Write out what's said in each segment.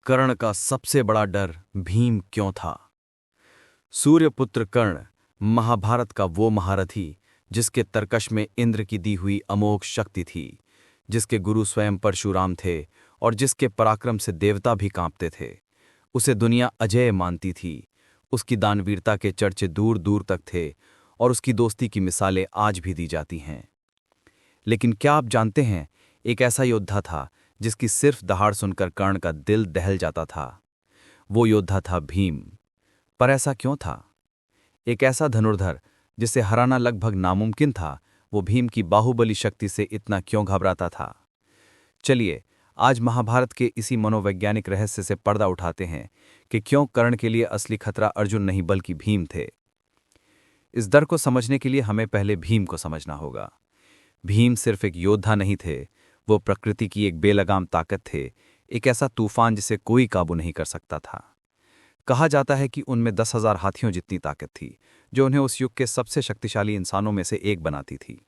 कर्ण का सबसे बड़ा डर भीम क्यों था? सूर्यपुत्र कर्ण महाभारत का वो महारथी जिसके तरकश में इंद्र की दी हुई अमोघ शक्ति थी, जिसके गुरु स्वयं परशुराम थे और जिसके पराक्रम से देवता भी कांपते थे। उसे दुनिया अजेय मानती थी। उसकी दानवीरता के चर्चे दूर दूर तक थे और उसकी दोस्ती की मिसालें आज भी दी जाती हैं। लेकिन क्या आप जानते हैं, एक ऐसा योद्धा था जिसकी सिर्फ दहाड़ सुनकर कर्ण का दिल दहल जाता था। वो योद्धा था भीम। पर ऐसा क्यों था? एक ऐसा धनुर्धर जिसे हराना लगभग नामुमकिन था, वो भीम की बाहुबली शक्ति से इतना क्यों घबराता था? चलिए आज महाभारत के इसी मनोवैज्ञानिक रहस्य से पर्दा उठाते हैं कि क्यों कर्ण के लिए असली खतरा अर्जुन नहीं बल्कि भीम थे। इस डर को समझने के लिए हमें पहले भीम को समझना होगा। भीम सिर्फ एक योद्धा नहीं थे, वो प्रकृति की एक बेलगाम ताकत थे, एक ऐसा तूफान जिसे कोई काबू नहीं कर सकता था। कहा जाता है कि उनमें 10,000 हाथियों जितनी ताकत थी, जो उन्हें उस युग के सबसे शक्तिशाली इंसानों में से एक बनाती थी।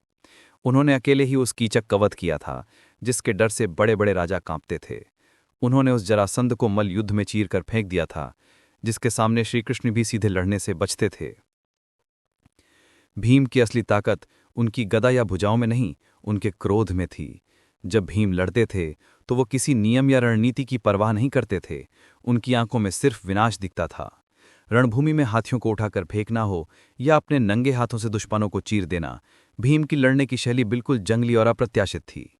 उन्होंने अकेले ही उस कीचक का वध किया था, जिसके डर से बड़े बड़े राजा कांपते थे। उन्होंने उस जरासंध को मल युद्ध में चीर कर फेंक दिया था, जिसके सामने श्रीकृष्ण भी सीधे लड़ने से बचते थे। भीम की असली ताकत उनकी गदा या भुजाओं में नहीं, उनके क्रोध में थी। जब भीम लड़ते थे तो वो किसी नियम या रणनीति की परवाह नहीं करते थे। उनकी आंखों में सिर्फ विनाश दिखता था। रणभूमि में हाथियों को उठाकर फेंकना हो या अपने नंगे हाथों से दुश्मनों को चीर देना, भीम की लड़ने की शैली बिल्कुल जंगली और अप्रत्याशित थी।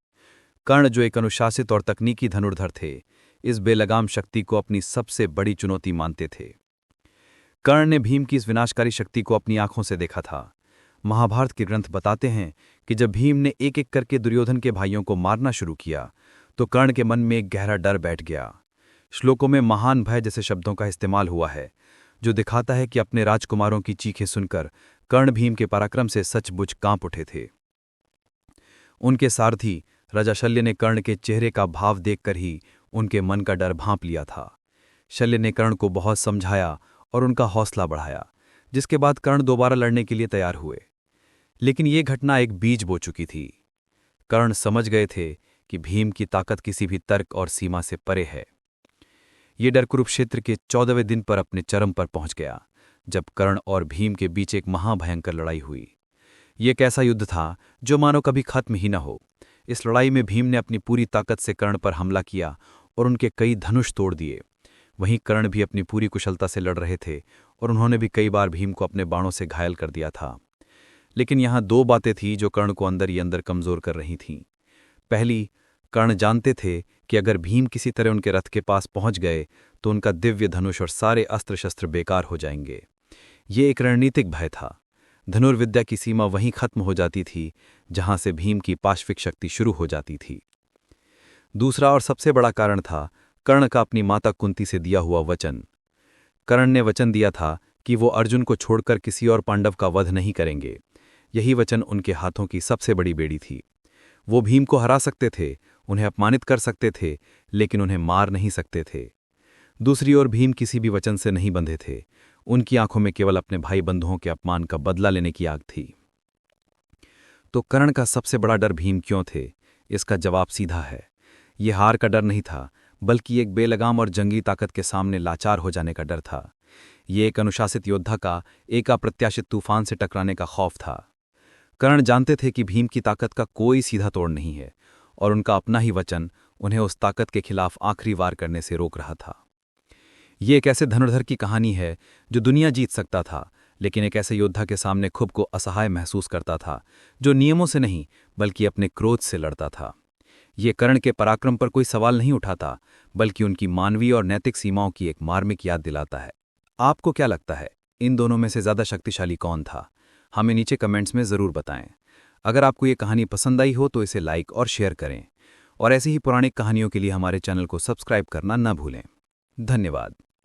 कर्ण, जो एक अनुशासित और तकनीकी धनुर्धर थे, इस बेलगाम शक्ति को अपनी सबसे बड़ी चुनौती मानते थे। कर्ण ने भीम की इस विनाशकारी शक्ति को अपनी आंखों से देखा था। महाभारत के ग्रंथ बताते हैं कि जब भीम ने एक एक करके दुर्योधन के भाइयों को मारना शुरू किया तो कर्ण के मन में एक गहरा डर बैठ गया। श्लोकों में महान भय जैसे शब्दों का इस्तेमाल हुआ है, जो दिखाता है कि अपने राजकुमारों की चीखें सुनकर कर्ण भीम के पराक्रम से सचमुच कांप उठे थे। उनके सारथी राजा शल्य ने कर्ण के चेहरे का भाव देखकर ही उनके मन का डर भांप लिया था। शल्य ने कर्ण को बहुत समझाया और उनका हौसला बढ़ाया, जिसके बाद कर्ण दोबारा लड़ने के लिए तैयार हुए। लेकिन ये घटना एक बीज बो चुकी थी। कर्ण समझ गए थे कि भीम की ताकत किसी भी तर्क और सीमा से परे है। ये डर कुरुक्षेत्र के 14वें दिन पर अपने चरम पर पहुंच गया, जब कर्ण और भीम के बीच एक महाभयंकर लड़ाई हुई। ये एक ऐसा युद्ध था जो मानो कभी खत्म ही न हो। इस लड़ाई में भीम ने अपनी पूरी ताकत से कर्ण पर हमला किया और उनके कई धनुष तोड़ दिए। वहीं कर्ण भी अपनी पूरी कुशलता से लड़ रहे थे और उन्होंने भी कई बार भीम को अपने बाणों से घायल कर दिया था। लेकिन यहां दो बातें थीं जो कर्ण को अंदर ही अंदर कमजोर कर रही थीं। पहली, कर्ण जानते थे कि अगर भीम किसी तरह उनके रथ के पास पहुंच गए तो उनका दिव्य धनुष और सारे अस्त्र शस्त्र बेकार हो जाएंगे। ये एक रणनीतिक भय था। धनुर्विद्या की सीमा वहीं खत्म हो जाती थी जहां से भीम की पाश्विक शक्ति शुरू हो जाती थी। दूसरा और सबसे बड़ा कारण था कर्ण का अपनी माता कुंती से दिया हुआ वचन। कर्ण ने वचन दिया था कि वो अर्जुन को छोड़कर किसी और पांडव का वध नहीं करेंगे। यही वचन उनके हाथों की सबसे बड़ी बेड़ी थी। वो भीम को हरा सकते थे, उन्हें अपमानित कर सकते थे, लेकिन उन्हें मार नहीं सकते थे। दूसरी ओर भीम किसी भी वचन से नहीं बंधे थे। उनकी आंखों में केवल अपने भाई बंधुओं के अपमान का बदला लेने की आग थी। तो कर्ण का सबसे बड़ा डर भीम क्यों थे? इसका जवाब सीधा है। यह हार का डर नहीं था, बल्कि एक बेलगाम और जंगली ताकत के सामने लाचार हो जाने का डर था। ये एक अनुशासित योद्धा का एक अप्रत्याशित तूफान से टकराने का खौफ था। कर्ण जानते थे कि भीम की ताकत का कोई सीधा तोड़ नहीं है और उनका अपना ही वचन उन्हें उस ताकत के खिलाफ आखिरी वार करने से रोक रहा था। ये एक ऐसे धनुर्धर की कहानी है जो दुनिया जीत सकता था, लेकिन एक ऐसे योद्धा के सामने खुद को असहाय महसूस करता था, जो नियमों से नहीं बल्कि अपने क्रोध से लड़ता था। ये कर्ण के पराक्रम पर कोई सवाल नहीं उठाता, बल्कि उनकी मानवीय और नैतिक सीमाओं की एक मार्मिक याद दिलाता है। आपको क्या लगता है, इन दोनों में से ज्यादा शक्तिशाली कौन था? हमें नीचे कमेंट्स में जरूर बताएं। अगर आपको ये कहानी पसंद आई हो तो इसे लाइक और शेयर करें और ऐसी ही पौराणिक कहानियों के लिए हमारे चैनल को सब्सक्राइब करना न भूलें। धन्यवाद।